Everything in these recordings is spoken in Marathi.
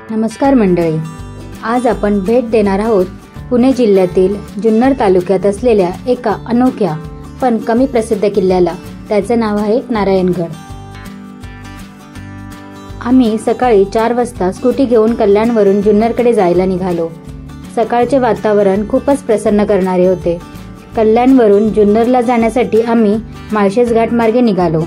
नमस्कार मंडळी, आज आपण भेट देणार आहोत पुणे जिल्ह्यातील जुन्नर तालुक्यात असलेल्या एका अनोख्या पण कमी प्रसिद्ध किल्ल्याला. त्याचे नाव आहे नारायणगड. आम्ही सकाळी 4 वाजता स्कूटी घेऊन कल्याणवरून जुन्नरकडे जायला निघालो. सकाळचे वातावरण खूपच प्रसन्न करणारे होते. कल्याणवरून जुन्नरला जाण्यासाठी आम्ही माळशेज घाट मार्गे निघालो.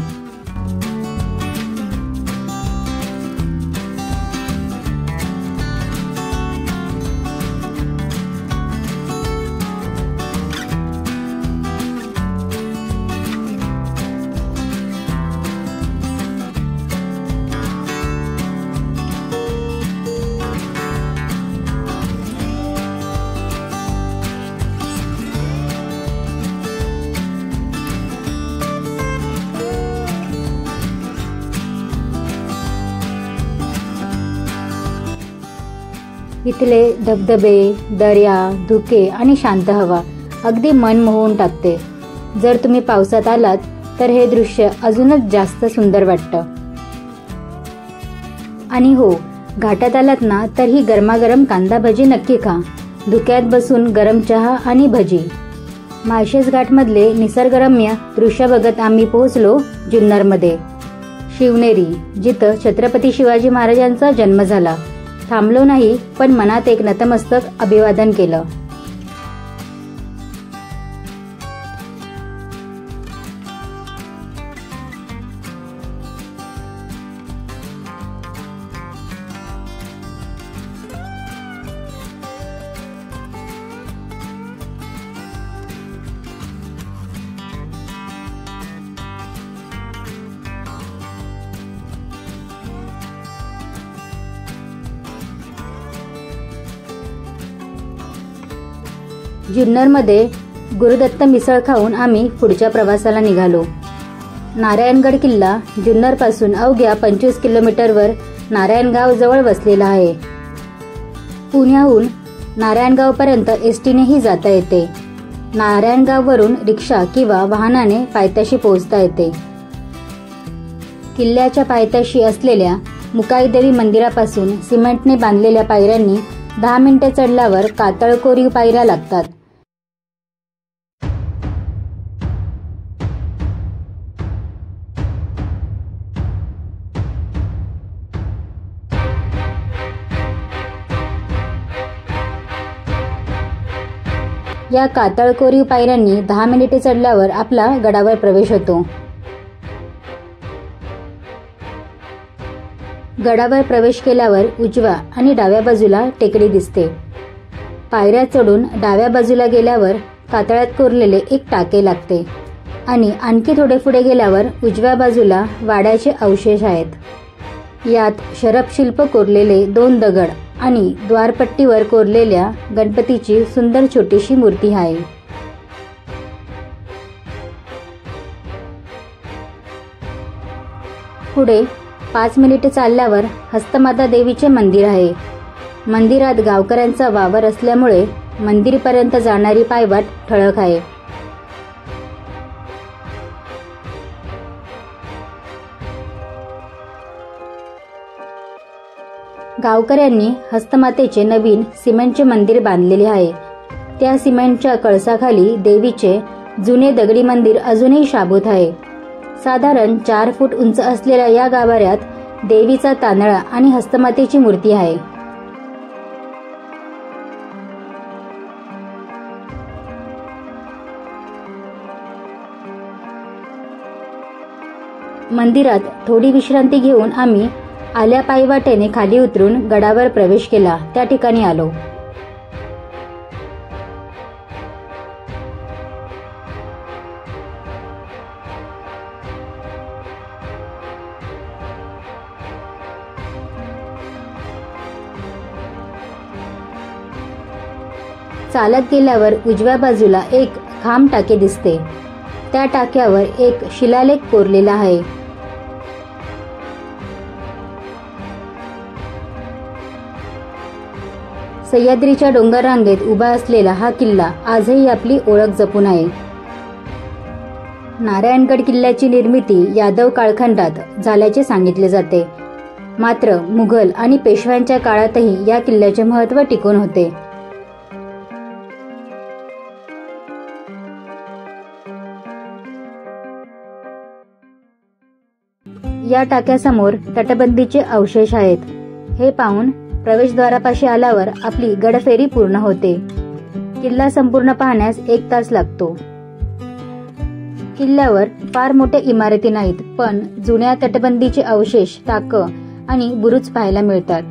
इथले धबधबे, दर्या, धुके आणि शांत हवा अगदी मन मोहून टाकते. जर तुम्ही पावसात आलात तर हे दृश्य अजूनच जास्त सुंदर वाटतं. आणि हो, घाटात आलात ना तर ही गरमागरम कांदा भजी नक्की खा. धुक्यात बसून गरम चहा आणि भजी. माळशेज घाटमधले निसर्गरम्य दृश्य बघत आम्ही पोहोचलो जुन्नरमध्ये. शिवनेरी, जिथं छत्रपती शिवाजी महाराजांचा जन्म झाला. थांबलो नाही, पण मनात एक नतमस्तक अभिवादन केलं. जुन्नरमध्ये गुरुदत्त मिसळ खाऊन आम्ही पुढच्या प्रवासाला निघालो. नारायणगड किल्ला जुन्नरपासून अवघ्या 25 किलोमीटरवर नारायणगाव जवळ वसलेला आहे. पुण्याहून नारायणगावपर्यंत एसटीनेही जाता येते. नारायणगाववरून रिक्षा किंवा वाहनाने पायथ्याशी पोहोचता येते. किल्ल्याच्या पायथ्याशी असलेल्या मुकाईदेवी मंदिरापासून सिमेंटने बांधलेल्या पायऱ्यांनी 10 मिनिटे चढल्यावर कातळकोरीव पायऱ्या लागतात. या कातळकोरीव पायऱ्यांनी 10 मिनिटे चढल्यावर आपला गडावर प्रवेश होतो. गडावर प्रवेश केल्यावर उजव्या आणि डाव्या बाजूला टेकडी दिसते. पायऱ्या चढून डाव्या बाजूला गेल्यावर कातळात कोरलेले एक टाके लागते आणि आणखी थोडे पुढे गेल्यावर उजव्या बाजूला वाड्याचे अवशेष आहेत. यात शरपशिल्प कोरलेले 2 दगड आणि द्वारपट्टीवर कोरलेल्या गणपतीची सुंदर छोटीशी मूर्ती आहे. पुढे 5 मिनिटे चालल्यावर हस्तमाता देवीचे मंदिर आहे. मंदिरात गावकऱ्यांचा वावर असल्यामुळे मंदिरपर्यंत जाणारी पायवाट ठळक आहे. गावकऱ्यांनी हस्तमातेचे नवीन सिमेंटचे मंदिर बांधलेले आहे. त्या सिमेंटच्या कळसाखाली देवीचे जुने दगडी मंदिर अजूनही शाबूत आहे. साधारण 4 फूट उंच असलेल्या या गाभाऱ्यात देवीचा तांदळा आणि हस्तमातेची मूर्ती आहे. मंदिरात थोडी विश्रांती घेऊन आम्ही आल्या पायवाटेने खाली उतरून गडावर प्रवेश केला. त्या ठिकाणी आलो. चालत गेल्यावर उजव्या बाजूला एक खांब टाके दिसते. त्या टाक्यावर एक शिलालेख कोरलेला आहे. सह्याद्रीच्या डोंगर रांगेत उभा असलेला हा किल्ला आजही आपली ओळख जपून आहे. नारायणगड किल्ल्याची निर्मिती यादव काळखंडात झाल्याचे सांगितले जाते. मात्र मुघल आणि पेशव्यांच्या काळातही या किल्ल्याचे महत्त्व टिकून होते. या टाक्यासमोर तटबंदीचे अवशेष आहेत. हे पाहून प्रवेशद्वारापाशी आल्यावर आपली गडफेरी पूर्ण होते. किल्ला संपूर्ण पाहण्यास 1 तास लागतो. किल्ल्यावर फार मोठ्या इमारती नाहीत, पण जुन्या तटबंदीचे अवशेष, टाकं आणि बुरुज पाहायला मिळतात.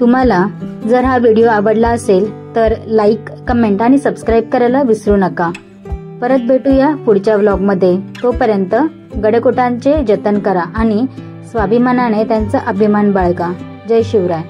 तुम्हाला जर हा व्हिडिओ आवडला असेल तर लाईक, कमेंट आणि सबस्क्राईब करायला विसरू नका. परत भेटूया पुढच्या व्लॉगमध्ये. तोपर्यंत गडकोटांचे जतन करा आणि स्वाभिमानाने त्यांचा अभिमान बाळगा. जय शिवराय.